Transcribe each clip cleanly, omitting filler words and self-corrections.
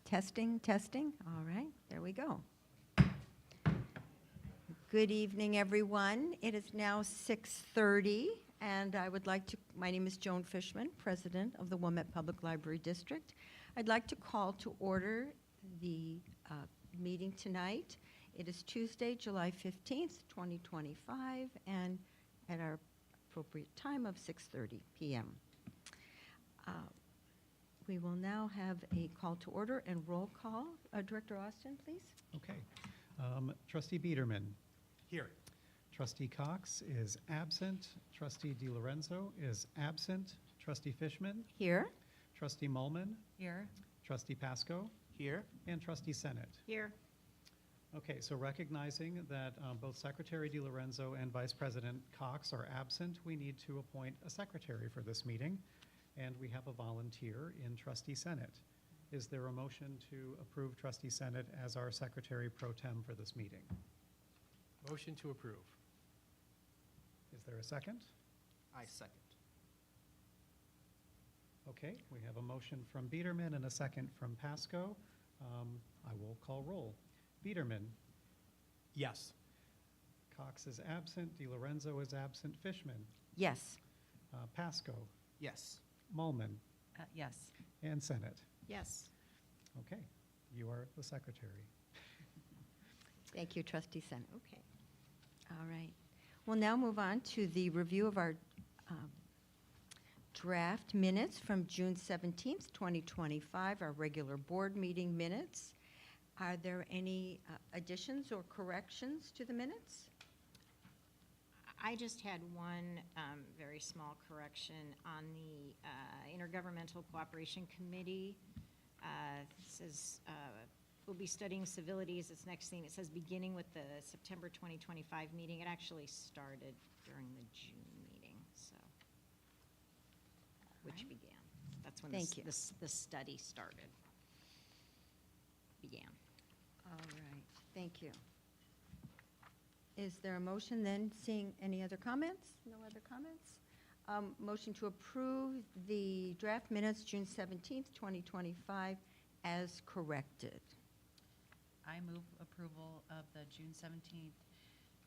Testing, testing. All right, there we go. Good evening, everyone. It is now 6:30, and I would like to, my name is Joan Fishman, President of the Wilmette Public Library District. I'd like to call to order the meeting tonight. It is Tuesday, July 15th, 2025, and at our appropriate time of 6:30 p.m. We will now have a call to order and roll call. Director Austin, please. Okay. Trustee Biederman. Here. Trustee Cox is absent. Trustee DiLorenzo is absent. Trustee Fishman. Here. Trustee Mullman. Here. Trustee Pasco. Here. And Trustee Sennett. Here. Okay, so recognizing that both Secretary DiLorenzo and Vice President Cox are absent, we need to appoint a secretary for this meeting, and we have a volunteer in Trustee Sennett. Is there a motion to approve Trustee Sennett as our Secretary Pro Tem for this meeting? Motion to approve. Is there a second? I second. Okay, we have a motion from Biederman and a second from Pasco. I will call roll. Biederman. Yes. Cox is absent. DiLorenzo is absent. Fishman. Yes. Pasco. Yes. Mullman. Yes. And Sennett. Yes. Okay, you are the secretary. Thank you, Trustee Sennett. Okay. All right. We'll now move on to the review of our draft minutes from June 17th, 2025, our regular board meeting minutes. Are there any additions or corrections to the minutes? I just had one very small correction on the Intergovernmental Cooperation Committee. It says we'll be studying civilities. It's next thing. It says beginning with the September 2025 meeting. It actually started during the June meeting, so which began. That's when Thank you. the study started, began. All right, thank you. Is there a motion then, seeing any other comments? No other comments? Motion to approve the draft minutes, June 17th, 2025, as corrected. I move approval of the June 17th,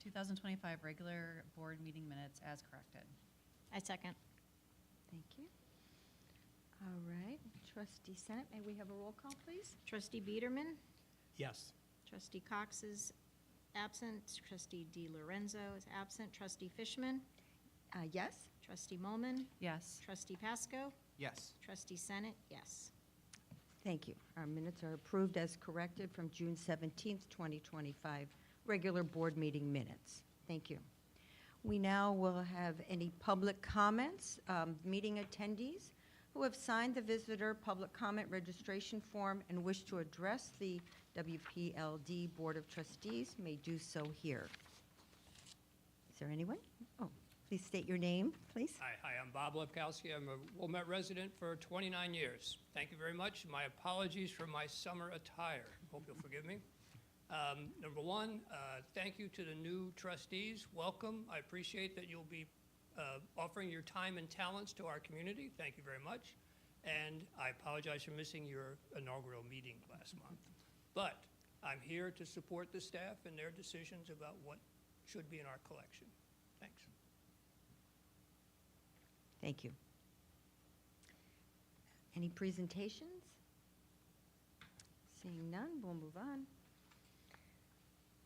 2025 regular board meeting minutes as corrected. I second. Thank you. All right, trustee Senate, may we have a roll call, please? Trustee Biederman, Yes. trustee Cox is absent, trustee DiLorenzo is absent, trustee Fishman, Yes? trustee Mulman, Yes. trustee Pasco, Yes. trustee Senate, yes. Thank you. Our minutes are approved as corrected from June 17th, 2025, regular board meeting minutes. Thank you. We now will have any public comments. Meeting attendees who have signed the visitor public comment registration form and wish to address the WPLD Board of Trustees may do so here. Is there anyone? Oh, please state your name, please. Hi, I'm Bob Lepkowski. I'm a Wilmette resident for 29 years. Thank you very much. My apologies for my summer attire. Hope you'll forgive me. Number one, thank you to the new trustees. Welcome. I appreciate that you'll be offering your time and talents to our community. Thank you very much. And I apologize for missing your inaugural meeting last month. But I'm here to support the staff and their decisions about what should be in our collection. Thanks. Thank you. Any presentations? Seeing none, we'll move on.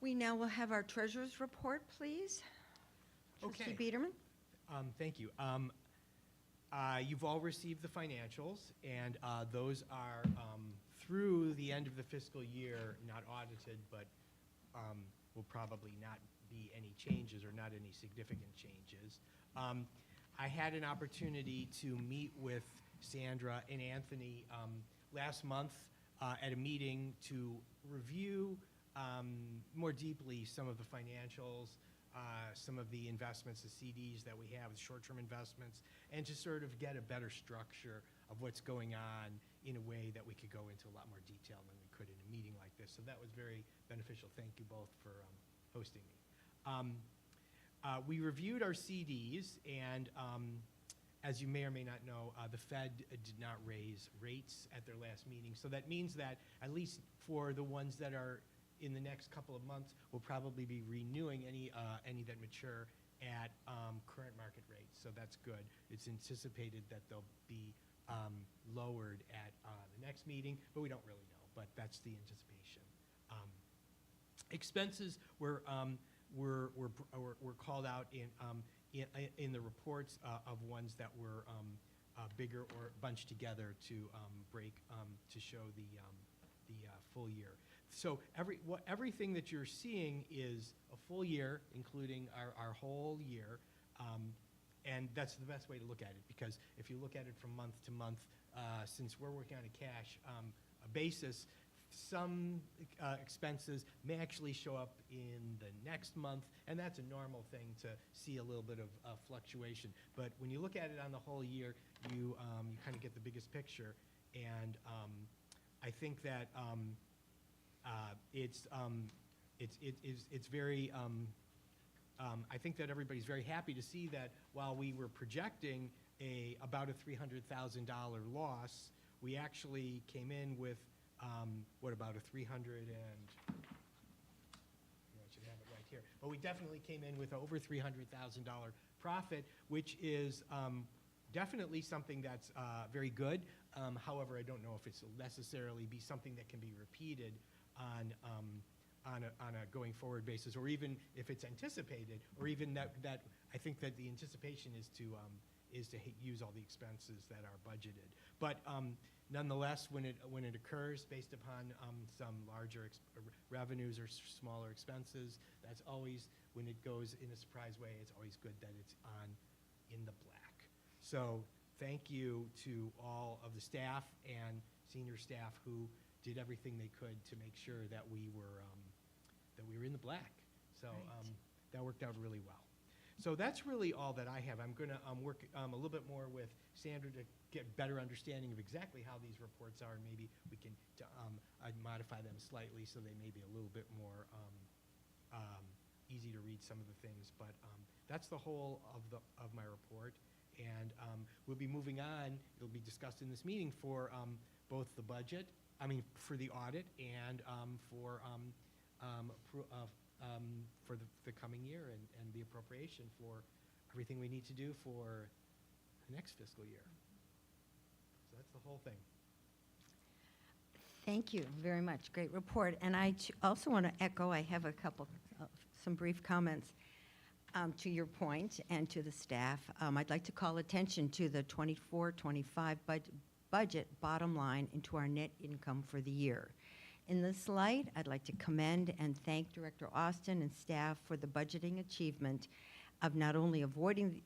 We now will have our treasurer's report, please. Trustee Okay. Biederman? Thank you. You've all received the financials, and those are through the end of the fiscal year, not audited, but will probably not be any changes or not any significant changes. I had an opportunity to meet with Sandra and Anthony last month at a meeting to review more deeply some of the financials, some of the investments, the CDs that we have, the short-term investments, and to sort of get a better structure of what's going on in a way that we could go into a lot more detail than we could in a meeting like this. So that was very beneficial. Thank you both for hosting me. We reviewed our CDs, and as you may or may not know, the Fed did not raise rates at their last meeting. So that means that at least for the ones that are in the next couple of months, we'll probably be renewing any that mature at current market rates. So that's good. It's anticipated that they'll be lowered at the next meeting, but we don't really know. But that's the anticipation. Expenses were called out in the reports of ones that were bigger or bunched together to to show the full year. So everything that you're seeing is a full year, including our whole year, and that's the best way to look at it, because if you look at it from month to month, since we're working on a cash basis, some expenses may actually show up in the next month, and that's a normal thing to see a little bit of fluctuation. But when you look at it on the whole year, you kind of get the biggest picture, and I think that it's very. I think that everybody's very happy to see that while we were projecting about a $300,000 loss, we actually came in with about a 300 and I should have it right here. But we definitely came in with over $300,000 profit, which is definitely something that's very good. However, I don't know if it's necessarily be something that can be repeated on a going forward basis, or even if it's anticipated, or even that I think that the anticipation is to use all the expenses that are budgeted. But nonetheless, when it occurs based upon some larger revenues or smaller expenses, that's always, when it goes in a surprise way, it's always good that it's in the black. So thank you to all of the staff and senior staff who did everything they could to make sure that we were in the black. So Right. that worked out really well. So that's really all that I have. I'm going to work a little bit more with Sandra to get better understanding of exactly how these reports are, and maybe we can modify them slightly so they may be a little bit more easy to read some of the things. But that's the whole of my report, and we'll be moving on. It'll be discussed in this meeting for both the budget, for the audit, and for the coming year and the appropriation for everything we need to do for the next fiscal year. So that's the whole thing. Thank you very much. Great report. And I also want to echo, I have some brief comments to your point and to the staff. I'd like to call attention to the 24-25 budget bottom line into our net income for the year. In this light, I'd like to commend and thank Director Austin and staff for the budgeting achievement of not only avoiding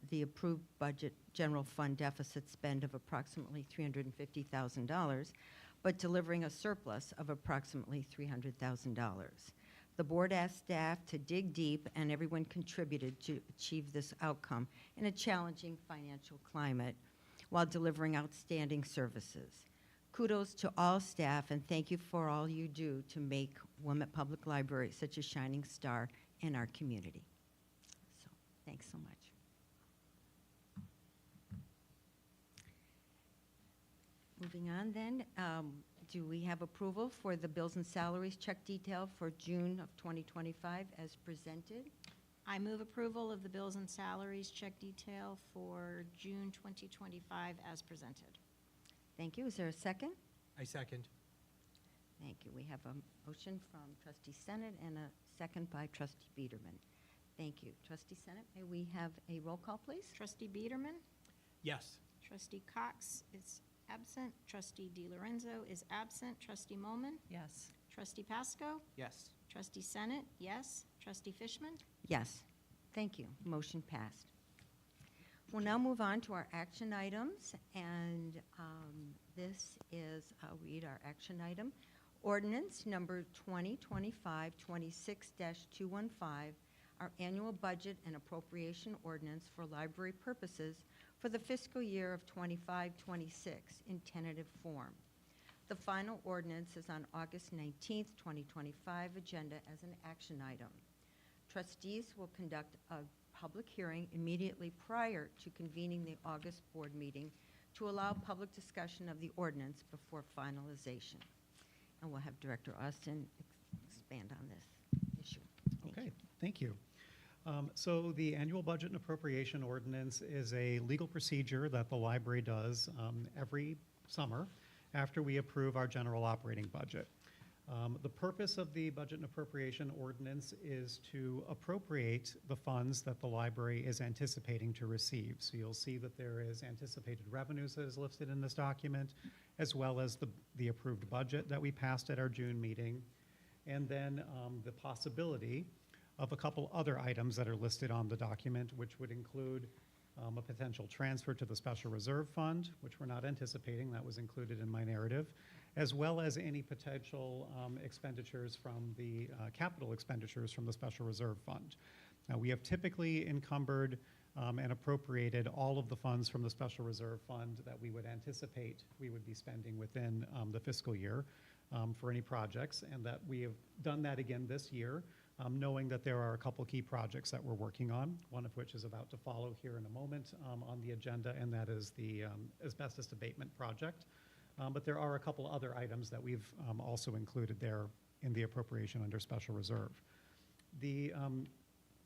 the approved budget general fund deficit spend of approximately $350,000, but delivering a surplus of approximately $300,000. The board asked staff to dig deep, and everyone contributed to achieve this outcome in a challenging financial climate while delivering outstanding services. Kudos to all staff, and thank you for all you do to make Wilmette Public Library such a shining star in our community. So, thanks so much. Moving on then, do we have approval for the bills and salaries check detail for June of 2025 as presented? I move approval of the bills and salaries check detail for June 2025 as presented. Thank you. Is there a second? I second. Thank you. We have a motion from Trustee Senate and a second by Trustee Biederman. Thank you. Trustee Senate, may we have a roll call, please? Trustee Biederman? Yes. Trustee Cox is absent. Trustee DiLorenzo is absent. Trustee Molman? Yes. Trustee Pasco? Yes. Trustee Senate, yes. Trustee Fishman? Yes. Thank you. Motion passed. We'll now move on to our action items, and this is, I'll read our action item. Ordinance number 2025-26-215, our annual budget and appropriation ordinance for library purposes for the fiscal year of 25-26 in tentative form. The final ordinance is on August 19th, 2025 agenda as an action item. Trustees will conduct a public hearing immediately prior to convening the August board meeting to allow public discussion of the ordinance before finalization. And we'll have Director Austin expand on this issue. Okay, thank you. So the annual budget and appropriation ordinance is a legal procedure that the library does every summer after we approve our general operating budget. The purpose of the budget and appropriation ordinance is to appropriate the funds that the library is anticipating to receive. So you'll see that there is anticipated revenues that is listed in this document, as well as the approved budget that we passed at our June meeting, and then the possibility of a couple other items that are listed on the document, which would include a potential transfer to the Special Reserve Fund, which we're not anticipating, that was included in my narrative, as well as any potential expenditures from the capital expenditures from the Special Reserve Fund. Now, we have typically encumbered and appropriated all of the funds from the Special Reserve Fund that we would anticipate we would be spending within the fiscal year for any projects, and that we have done that again this year, knowing that there are a couple key projects that we're working on, one of which is about to follow here in a moment on the agenda, and that is the asbestos abatement project. But there are a couple other items that we've also included there in the appropriation under Special Reserve. The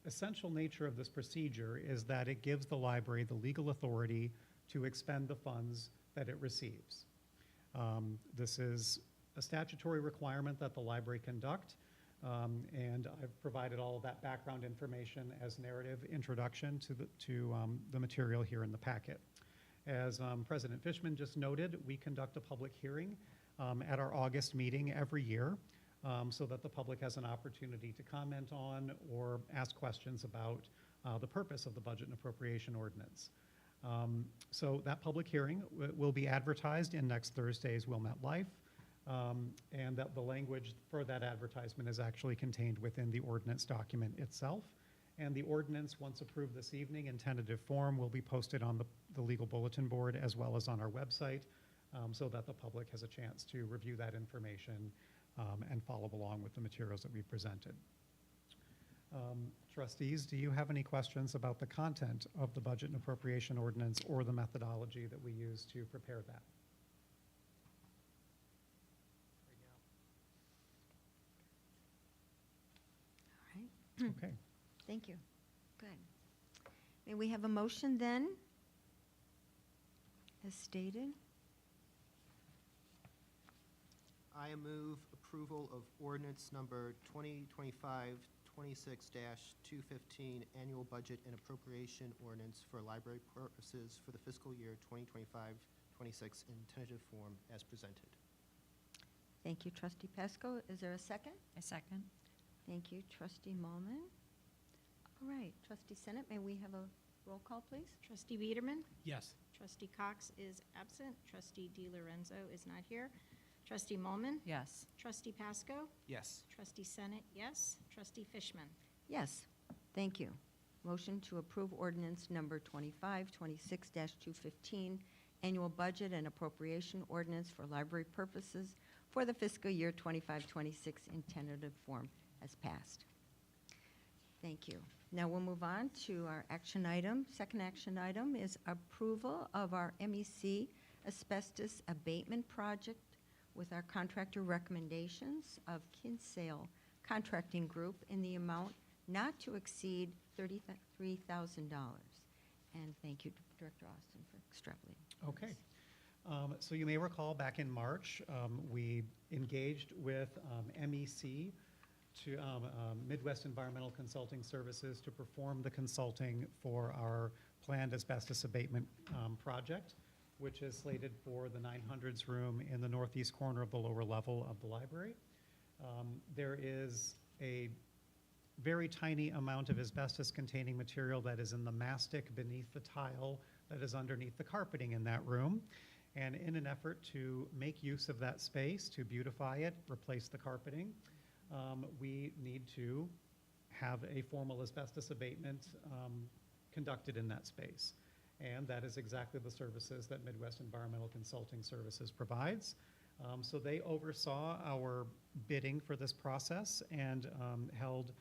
essential nature of this procedure is that it gives the library the legal authority to expend the funds that it receives. This is a statutory requirement that the library conduct, and I've provided all of that background information as narrative introduction to the material here in the packet. As President Fishman just noted, we conduct a public hearing at our August meeting every year so that the public has an opportunity to comment on or ask questions about the purpose of the budget and appropriation ordinance. So that public hearing will be advertised in next Thursday's Wilmette Life, and that the language for that advertisement is actually contained within the ordinance document itself. And the ordinance, once approved this evening in tentative form, will be posted on the legal bulletin board as well as on our website, so that the public has a chance to review that information and follow along with the materials that we've presented. Trustees, do you have any questions about the content of the budget and appropriation ordinance or the methodology that we use to prepare that? All right, Okay. thank you. Good. May we have a motion then, as stated? I move approval of ordinance number 2025-26-215, annual budget and appropriation ordinance for library purposes for the fiscal year 2025-26 in tentative form as presented. Thank you, Trustee Pesco. Is there a second? I second. Thank you, Trustee Mulman. All right, Trustee Senate, may we have a roll call, please? Trustee Biederman? Yes. Trustee Cox is absent. Trustee DiLorenzo is not here. Trustee Mulman? Yes. Trustee Pasco? Yes. Trustee Senate, yes. Trustee Fishman? Yes, thank you. Motion to approve ordinance number 2526-215, annual budget and appropriation ordinance for library purposes for the fiscal year 25-26 in tentative form has passed. Thank you. Now we'll move on to our action item. Second action item is approval of our MEC asbestos abatement project with our contractor recommendations of Kinsale Contracting Group in the amount not to exceed $33,000. And thank you, Director Austin, for extrapolating. Okay. So you may recall back in March, we engaged with MEC, to Midwest Environmental Consulting Services, to perform the consulting for our planned asbestos abatement project, which is slated for the 900s room in the northeast corner of the lower level of the library. There is a very tiny amount of asbestos-containing material that is in the mastic beneath the tile that is underneath the carpeting in that room. And in an effort to make use of that space, to beautify it, replace the carpeting, we need to have a formal asbestos abatement conducted in that space. And that is exactly the services that Midwest Environmental Consulting Services provides. So they oversaw our bidding for this process and held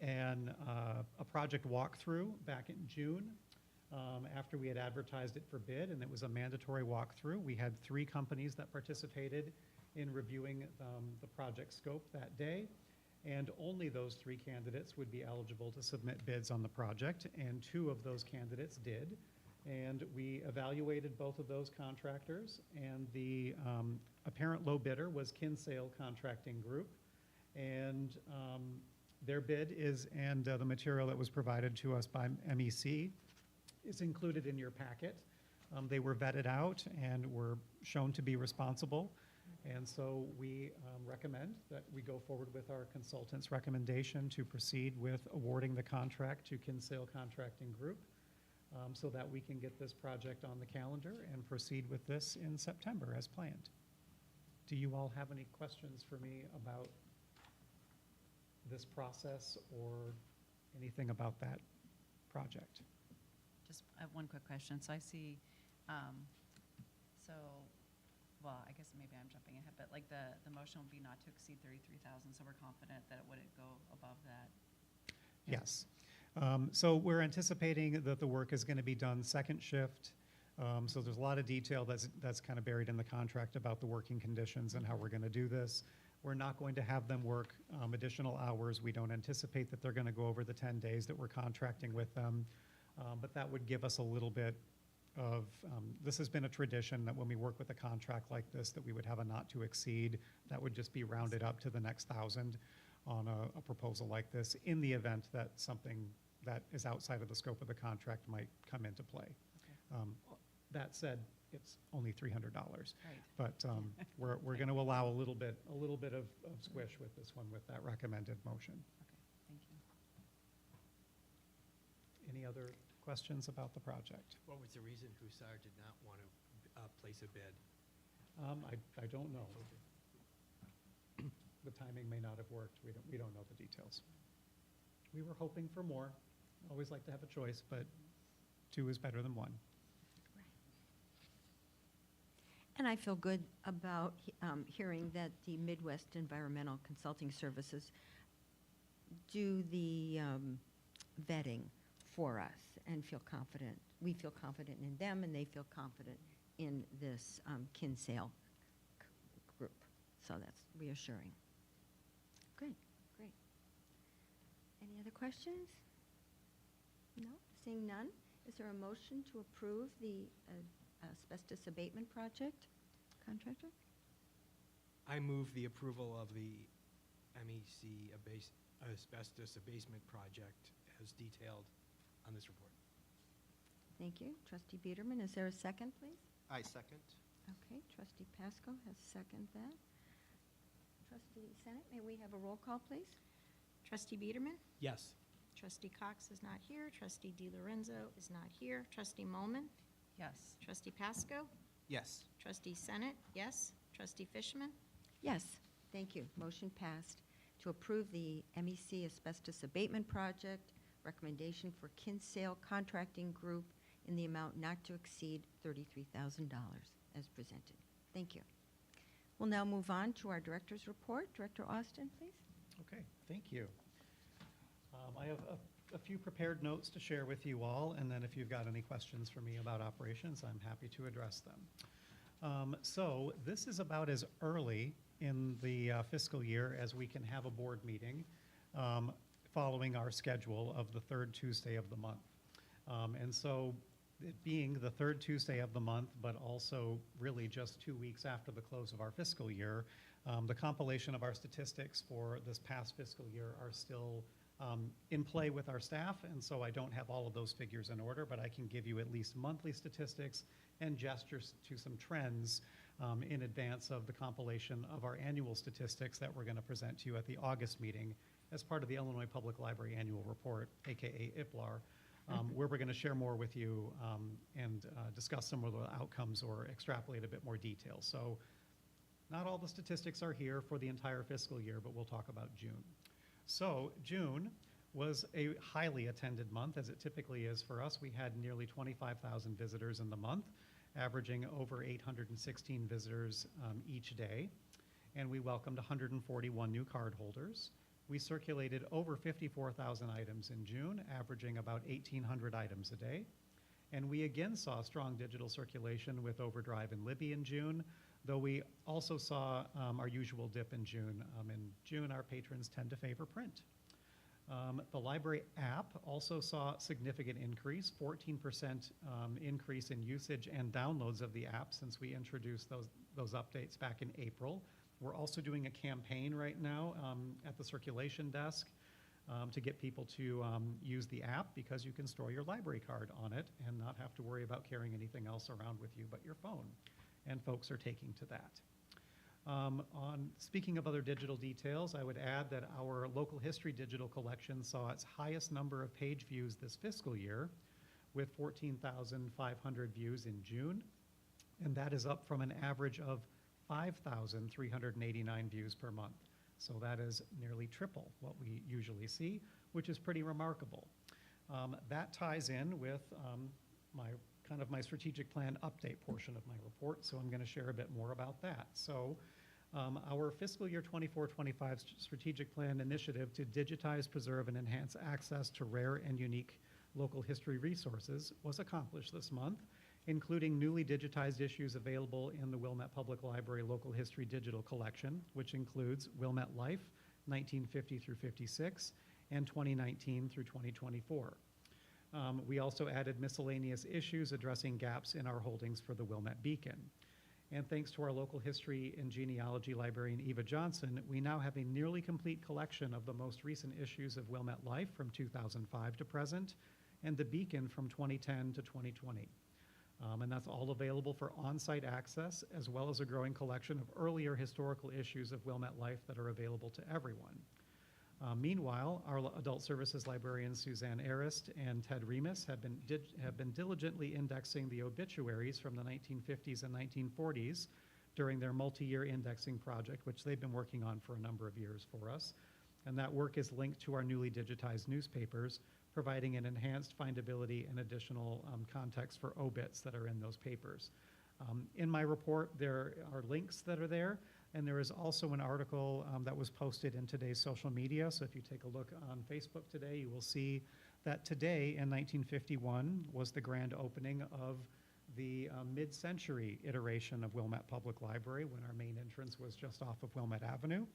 a project walkthrough back in June after we had advertised it for bid, and it was a mandatory walkthrough. We had 3 companies that participated in reviewing the project scope that day, and only those 3 candidates would be eligible to submit bids on the project, and 2 of those candidates did. And we evaluated both of those contractors, and the apparent low bidder was Kinsale Contracting Group, and their bid is, and the material that was provided to us by MEC is included in your packet. They were vetted out and were shown to be responsible. And so we recommend that we go forward with our consultant's recommendation to proceed with awarding the contract to Kinsale Contracting Group so that we can get this project on the calendar and proceed with this in September as planned. Do you all have any questions for me about this process or anything about that project? Just I have one quick question. So I see, well, I guess maybe I'm jumping ahead, but like the motion will be not to exceed 33,000, so we're confident that it wouldn't go above that. Yes. So we're anticipating that the work is going to be done second shift. So there's a lot of detail that's kind of buried in the contract about the working conditions and how we're going to do this. We're not going to have them work additional hours. We don't anticipate that they're going to go over the 10 days that we're contracting with them. But that would give us a little bit of, this has been a tradition that when we work with a contract like this, that we would have a not to exceed. That would just be rounded up to the next 1,000 on a proposal like this, in the event that something that is outside of the scope of the contract might come into play. Okay. That said, it's only $300. Right. But we're going to allow a little bit of squish with this one with that recommended motion. Okay, thank you. Any other questions about the project? What was the reason Hussar did not want to place a bid? I don't know. The timing may not have worked. We don't know the details. We were hoping for more. Always like to have a choice, but 2 is better than 1. And I feel good about hearing that the Midwest Environmental Consulting Services do the vetting for us and feel confident. We feel confident in them, and they feel confident in this Kinsale group. So that's reassuring. Great, great. Any other questions? No? Seeing none, is there a motion to approve the asbestos abatement project contractor? I move the approval of the MEC asbestos abatement project as detailed on this report. Thank you. Trustee Biederman, is there a second, please? I second. Okay, Trustee Pasco has seconded that. Trustee Senate, may we have a roll call, please? Trustee Biederman? Yes. Trustee Cox is not here. Trustee DiLorenzo is not here. Trustee Molman? Yes. Trustee Pasco? Yes. Trustee Senate, yes. Trustee Fishman? Yes, thank you. Motion passed to approve the MEC asbestos abatement project, recommendation for Kinsale Contracting Group in the amount not to exceed $33,000 as presented. Thank you. We'll now move on to our director's report. Director Austin, please. Okay, thank you. I have a few prepared notes to share with you all, and then if you've got any questions for me about operations, I'm happy to address them. So this is about as early in the fiscal year as we can have a board meeting following our schedule of the 3rd Tuesday of the month. And so it being the 3rd Tuesday of the month, but also really just 2 weeks after the close of our fiscal year, the compilation of our statistics for this past fiscal year are still in play with our staff, and so I don't have all of those figures in order, but I can give you at least monthly statistics and gestures to some trends in advance of the compilation of our annual statistics that we're going to present to you at the August meeting as part of the Illinois Public Library Annual Report, aka IPLAR, where we're going to share more with you and discuss some of the outcomes or extrapolate a bit more detail. So not all the statistics are here for the entire fiscal year, but we'll talk about June. So June was a highly attended month, as it typically is for us. We had nearly 25,000 visitors in the month, averaging over 816 visitors each day, and we welcomed 141 new cardholders. We circulated over 54,000 items in June, averaging about 1,800 items a day. And we again saw strong digital circulation with Overdrive and Libby in June, though we also saw our usual dip in June. In June, our patrons tend to favor print. The library app also saw a significant increase, 14% increase in usage and downloads of the app since we introduced those updates back in April. We're also doing a campaign right now at the circulation desk to get people to use the app, because you can store your library card on it and not have to worry about carrying anything else around with you but your phone. And folks are taking to that. Speaking of other digital details, I would add that our local history digital collection saw its highest number of page views this fiscal year, with 14,500 views in June, and that is up from an average of 5,389 views per month. So that is nearly triple what we usually see, which is pretty remarkable. That ties in with my strategic plan update portion of my report, so I'm going to share a bit more about that. So our fiscal year 24-25 strategic plan initiative to digitize, preserve, and enhance access to rare and unique local history resources was accomplished this month, including newly digitized issues available in the Wilmette Public Library Local History Digital Collection, which includes Wilmette Life, 1950 through 56, and 2019 through 2024. We also added miscellaneous issues addressing gaps in our holdings for the Wilmette Beacon. And thanks to our local history and genealogy librarian, Eva Johnson, we now have a nearly complete collection of the most recent issues of Wilmette Life from 2005 to present, and the Beacon from 2010 to 2020. And that's all available for on-site access, as well as a growing collection of earlier historical issues of Wilmette Life that are available to everyone. Meanwhile, our adult services librarians Suzanne Arist and Ted Remus have been diligently indexing the obituaries from the 1950s and 1940s during their multi-year indexing project, which they've been working on for a number of years for us. And that work is linked to our newly digitized newspapers, providing an enhanced findability and additional context for obits that are in those papers. In my report, there are links that are there, and there is also an article that was posted in today's social media. So if you take a look on Facebook today, you will see that today in 1951 was the grand opening of the mid-century iteration of Wilmette Public Library, when our main entrance was just off of Wilmette Avenue.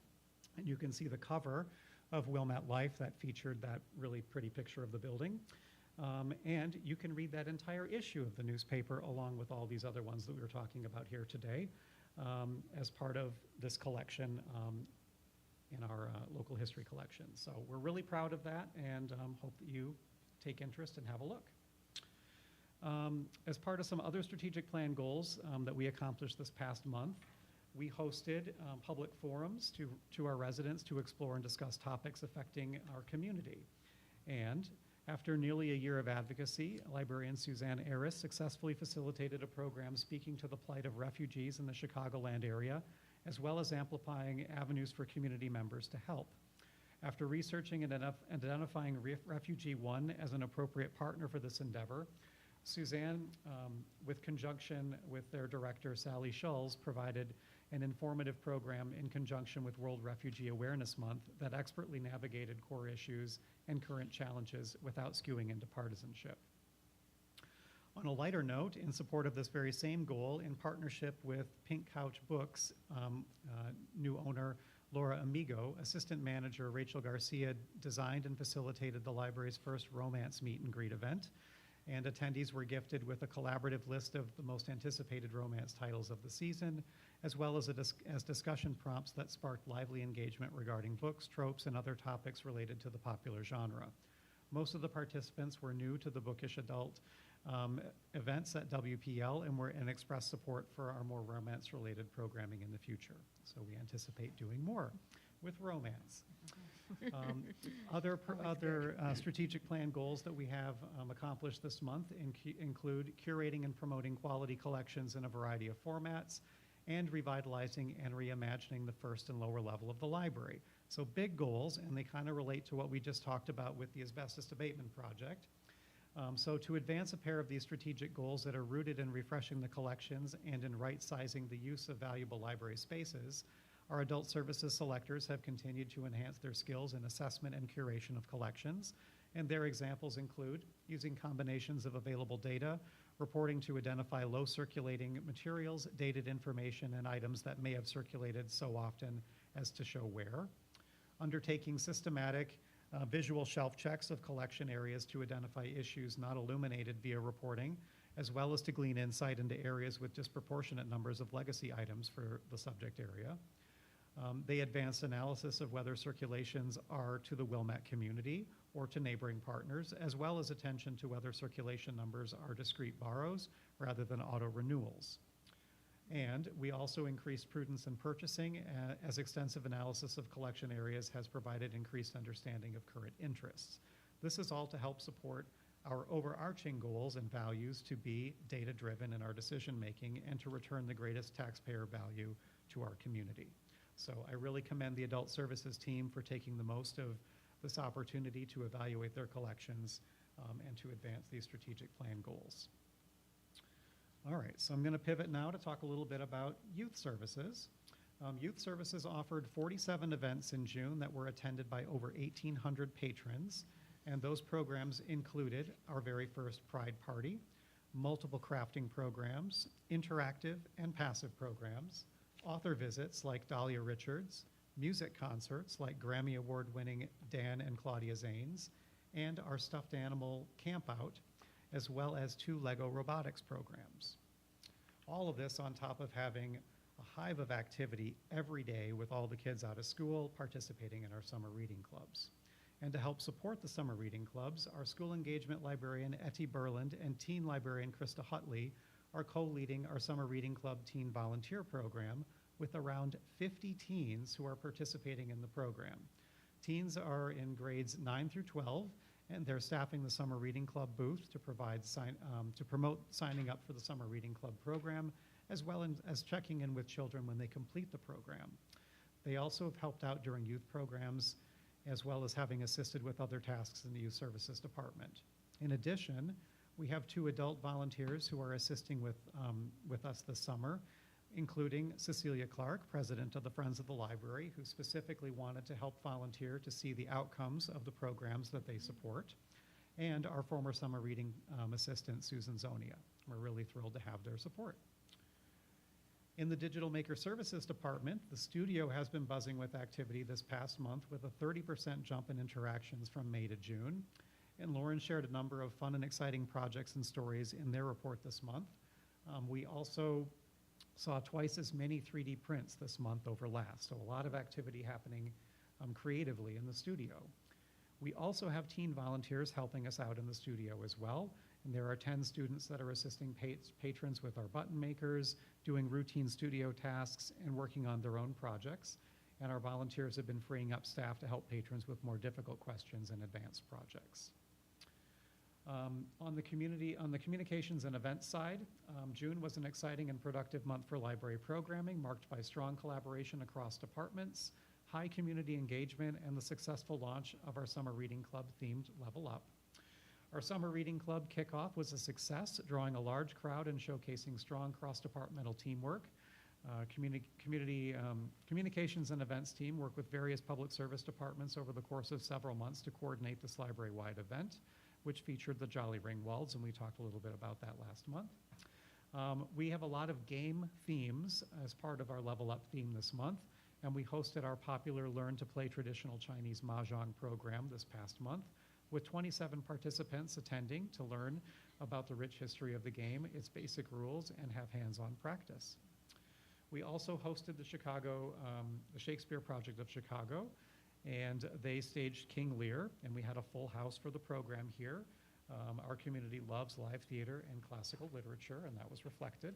And you can see the cover of Wilmette Life that featured that really pretty picture of the building. And you can read that entire issue of the newspaper along with all these other ones that we were talking about here today as part of this collection in our local history collection. So we're really proud of that, and hope that you take interest and have a look. As part of some other strategic plan goals that we accomplished this past month, we hosted public forums to our residents to explore and discuss topics affecting our community. And after nearly a year of advocacy, librarian Suzanne Aris successfully facilitated a program speaking to the plight of refugees in the Chicagoland area, as well as amplifying avenues for community members to help. After researching and identifying Refugee One as an appropriate partner for this endeavor, Suzanne, with conjunction with their director, Sally Schulz, provided an informative program in conjunction with World Refugee Awareness Month that expertly navigated core issues and current challenges without skewing into partisanship. On a lighter note, in support of this very same goal, in partnership with Pink Couch Books, new owner Laura Amigo, assistant manager Rachel Garcia designed and facilitated the library's first romance meet and greet event, and attendees were gifted with a collaborative list of the most anticipated romance titles of the season, as well as discussion prompts that sparked lively engagement regarding books, tropes, and other topics related to the popular genre. Most of the participants were new to the bookish adult events at WPL and expressed support for our more romance-related programming in the future. So we anticipate doing more with romance. Other strategic plan goals that we have accomplished this month include curating and promoting quality collections in a variety of formats, and revitalizing and reimagining the first and lower level of the library. So big goals, and they kind of relate to what we just talked about with the asbestos abatement project. So to advance a pair of these strategic goals that are rooted in refreshing the collections and in right-sizing the use of valuable library spaces, our adult services selectors have continued to enhance their skills in assessment and curation of collections, and their examples include using combinations of available data, reporting to identify low circulating materials, dated information, and items that may have circulated so often as to show where, undertaking systematic visual shelf checks of collection areas to identify issues not illuminated via reporting, as well as to glean insight into areas with disproportionate numbers of legacy items for the subject area. They advanced analysis of whether circulations are to the Wilmette community or to neighboring partners, as well as attention to whether circulation numbers are discrete borrows rather than auto renewals. And we also increased prudence in purchasing as extensive analysis of collection areas has provided increased understanding of current interests. This is all to help support our overarching goals and values to be data-driven in our decision-making and to return the greatest taxpayer value to our community. So I really commend the Adult Services team for taking the most of this opportunity to evaluate their collections and to advance these strategic plan goals. All right, so I'm going to pivot now to talk a little bit about youth services. Youth services offered 47 events in June that were attended by over 1,800 patrons, and those programs included our very first Pride Party, multiple crafting programs, interactive and passive programs, author visits like Dahlia Richards, music concerts like Grammy Award-winning Dan and Claudia Zanes, and our stuffed animal campout, as well as 2 Lego robotics programs. All of this on top of having a hive of activity every day with all the kids out of school participating in our summer reading clubs. And to help support the summer reading clubs, our school engagement librarian Etty Berland and teen librarian Krista Hutley are co-leading our summer reading club teen volunteer program with around 50 teens who are participating in the program. Teens are in grades 9 through 12, and they're staffing the Summer Reading Club booth to promote signing up for the Summer Reading Club program, as well as checking in with children when they complete the program. They also have helped out during youth programs as well as having assisted with other tasks in the Youth Services Department. In addition, we have 2 adult volunteers who are assisting with us this summer, including Cecilia Clark, president of the Friends of the Library, who specifically wanted to help volunteer to see the outcomes of the programs that they support, and our former summer reading assistant, Susan Zonia. We're really thrilled to have their support. In the Digital Maker Services Department, the studio has been buzzing with activity this past month with a 30% jump in interactions from May to June. And Lauren shared a number of fun and exciting projects and stories in their report this month. We also saw twice as many 3D prints this month over last, so a lot of activity happening creatively in the studio. We also have teen volunteers helping us out in the studio as well, and there are 10 students that are assisting patrons with our button makers, doing routine studio tasks, and working on their own projects. And our volunteers have been freeing up staff to help patrons with more difficult questions and advanced projects. On the communications and events side, June was an exciting and productive month for library programming, marked by strong collaboration across departments, high community engagement, and the successful launch of our Summer Reading Club themed Level Up. Our Summer Reading Club kickoff was a success, drawing a large crowd and showcasing strong cross-departmental teamwork. Communications and events team worked with various public service departments over the course of several months to coordinate this library-wide event, which featured the Jolly Ringwalds, and we talked a little bit about that last month. We have a lot of game themes as part of our Level Up theme this month, and we hosted our popular Learn to Play Traditional Chinese Mahjong program this past month, with 27 participants attending to learn about the rich history of the game, its basic rules, and have hands-on practice. We also hosted the Shakespeare Project of Chicago, and they staged King Lear, and we had a full house for the program here. Our community loves live theater and classical literature, and that was reflected.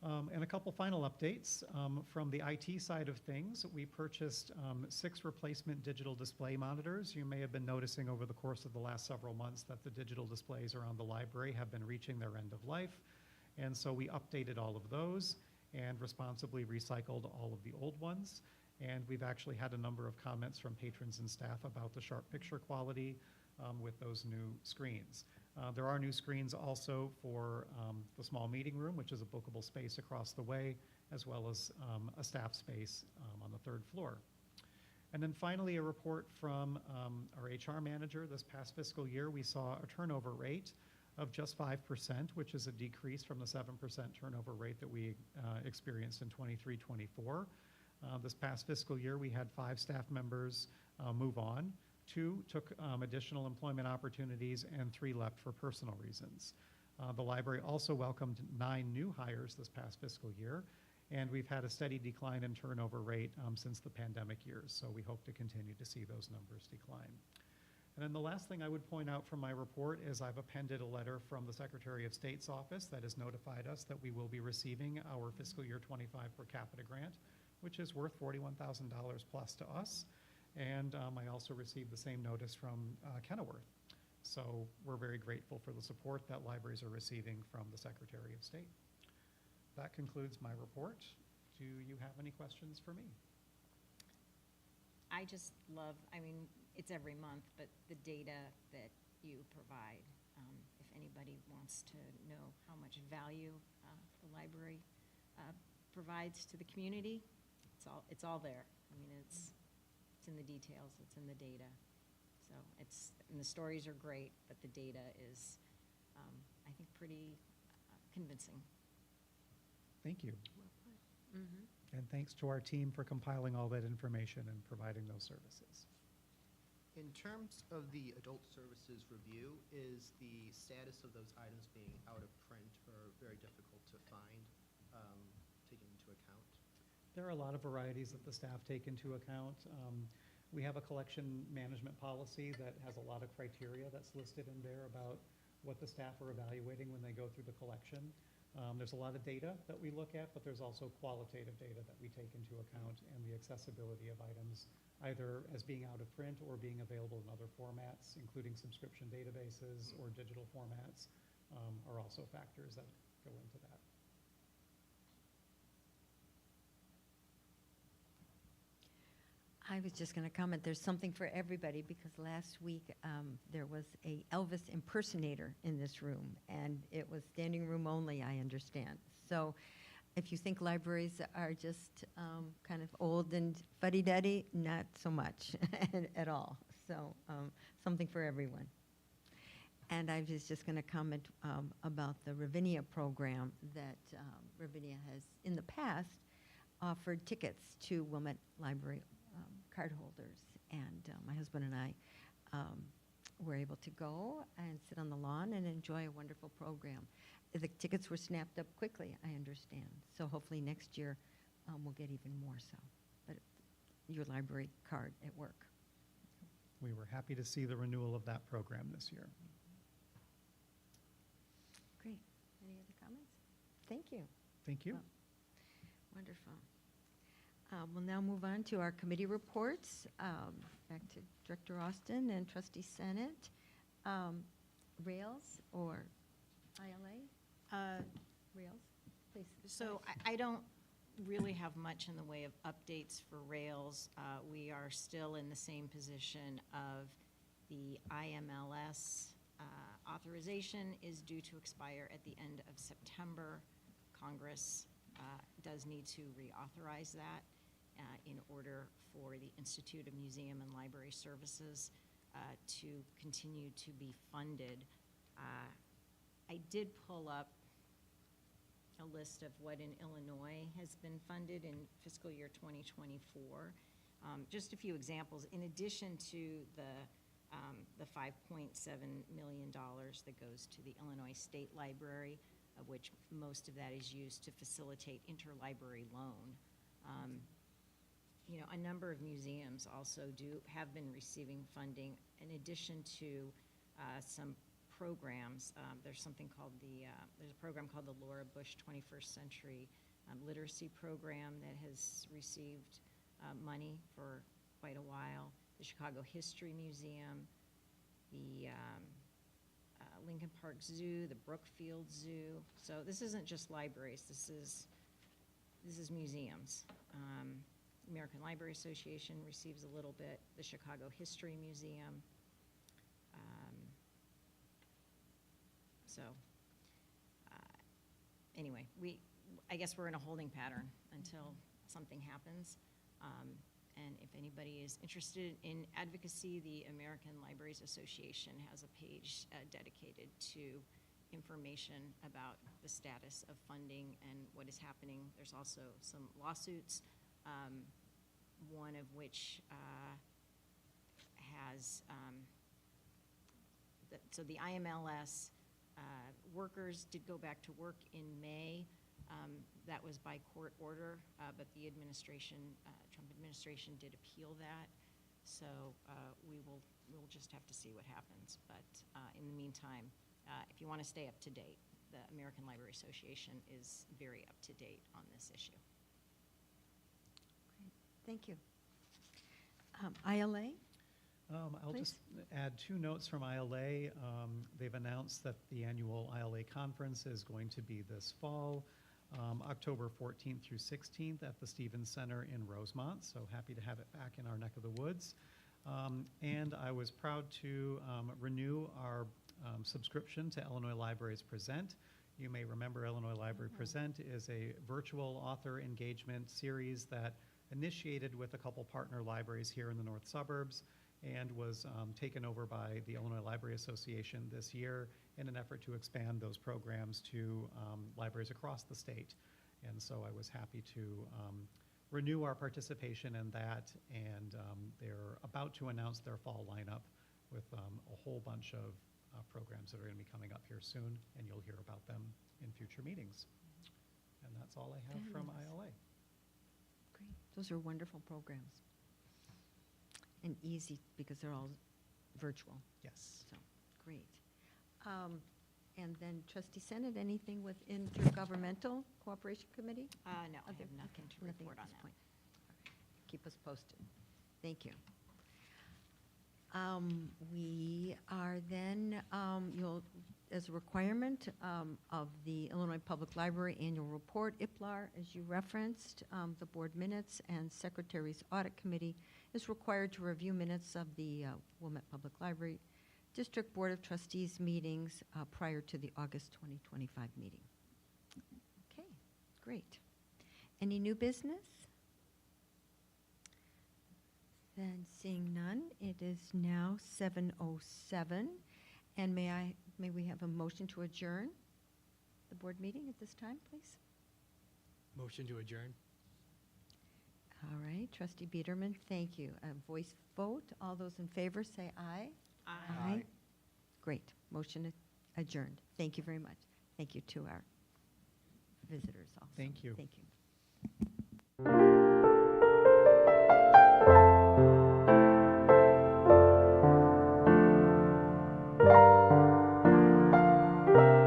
And a couple final updates. From the IT side of things, we purchased 6 replacement digital display monitors. You may have been noticing over the course of the last several months that the digital displays around the library have been reaching their end of life. And so we updated all of those and responsibly recycled all of the old ones. And we've actually had a number of comments from patrons and staff about the sharp picture quality with those new screens. There are new screens also for the small meeting room, which is a bookable space across the way, as well as a staff space on the 3rd floor. And then finally, a report from our HR manager. This past fiscal year, we saw a turnover rate of just 5%, which is a decrease from the 7% turnover rate that we experienced in 23-24. This past fiscal year, we had 5 staff members move on. 2 took additional employment opportunities, and 3 left for personal reasons. The library also welcomed 9 new hires this past fiscal year, and we've had a steady decline in turnover rate since the pandemic years, so we hope to continue to see those numbers decline. And then the last thing I would point out from my report is I've appended a letter from the Secretary of State's office that has notified us that we will be receiving our fiscal year 25 per capita grant, which is worth $41,000 plus to us. And I also received the same notice from Kenilworth. So we're very grateful for the support that libraries are receiving from the Secretary of State. That concludes my report. Do you have any questions for me? I just love, I mean, it's every month, but the data that you provide, if anybody wants to know how much value the library provides to the community, it's all there. I mean, it's in the details, it's in the data. So and the stories are great, but the data is, I think, pretty convincing. Thank you. Mm-hmm. And thanks to our team for compiling all that information and providing those services. In terms of the adult services review, is the status of those items being out of print or very difficult to find, taken into account? There are a lot of varieties that the staff take into account. We have a collection management policy that has a lot of criteria that's listed in there about what the staff are evaluating when they go through the collection. There's a lot of data that we look at, but there's also qualitative data that we take into account, and the accessibility of items, either as being out of print or being available in other formats, including subscription databases or digital formats, are also factors that go into that. I I was just going to comment, there's something for everybody, because last week there was a Elvis impersonator in this room, and it was standing room only, I understand. So if you think libraries are just kind of old and fuddy-duddy, not so much at all. So something for everyone. And I was just going to comment about the Ravinia program that Ravinia has, in the past, offered tickets to Wilmette Library card holders. And my husband and I were able to go and sit on the lawn and enjoy a wonderful program. The tickets were snapped up quickly, I understand. So hopefully next year we'll get even more so. But your library card at work. We were happy to see the renewal of that program this year. Great. Any other comments? Thank you. Thank you. Well, wonderful. We'll now move on to our committee reports. Back to Director Austin and Trustee Senate. Rails or ILA? Rails, please. So I don't really have much in the way of updates for Rails. We are still in the same position of the IMLS authorization is due to expire at the end of September. Congress does need to reauthorize that in order for the Institute of Museum and Library Services to continue to be funded. I did pull up a list of what in Illinois has been funded in fiscal year 2024. Just a few examples. In addition to the $5.7 million that goes to the Illinois State Library, of which most of that is used to facilitate interlibrary loan. A number of museums also have been receiving funding in addition to some programs. There's a program called the Laura Bush 21st Century Literacy Program that has received money for quite a while. The Chicago History Museum, the Lincoln Park Zoo, the Brookfield Zoo. So this isn't just libraries. This is museums. American Library Association receives a little bit. The Chicago History Museum. Anyway, I guess we're in a holding pattern until something happens. And if anybody is interested in advocacy, the American Libraries Association has a page dedicated to information about the status of funding and what is happening. There's also some lawsuits, one of which has, so the IMLS workers did go back to work in May. That was by court order, but the Trump administration did appeal that. So we'll just have to see what happens. But in the meantime, if you want to stay up to date, the American Library Association is very up to date on this issue. Great. Thank you. ILA? I'll Please. just add 2 notes from ILA. They've announced that the annual ILA conference is going to be this fall, October 14th through 16th at the Stevens Center in Rosemont. So happy to have it back in our neck of the woods. And I was proud to renew our subscription to Illinois Libraries Present. You may remember Illinois Library Present is a virtual author engagement series that initiated with a couple partner libraries here in the north suburbs and was taken over by the Illinois Library Association this year in an effort to expand those programs to libraries across the state. And so I was happy to renew our participation in that, and they're about to announce their fall lineup with a whole bunch of programs that are going to be coming up here soon, and you'll hear about them in future meetings. And that's all I have from ILA. Great. Those are wonderful programs. And easy because they're all virtual. Yes. So, great. And then Trustee Senate, anything with Intergovernmental Cooperation Committee? No, I have Other- nothing to nothing report at on this that. point. All right. Keep us posted. Thank you. We are then, as a requirement of the Illinois Public Library Annual Report, IPLAR, as you referenced, the board minutes and Secretary's Audit Committee is required to review minutes of the Wilmette Public Library District Board of Trustees meetings prior to the August 2025 meeting. Okay, great. Any new business? Then seeing none, it is now 7:07. And may we have a motion to adjourn the board meeting at this time, please? Motion to adjourn? All right, Trustee Biederman, thank you. A voice vote. All those in favor say aye. Aye. Great. Motion adjourned. Thank you very much. Thank you to our visitors also. Thank you. Thank you.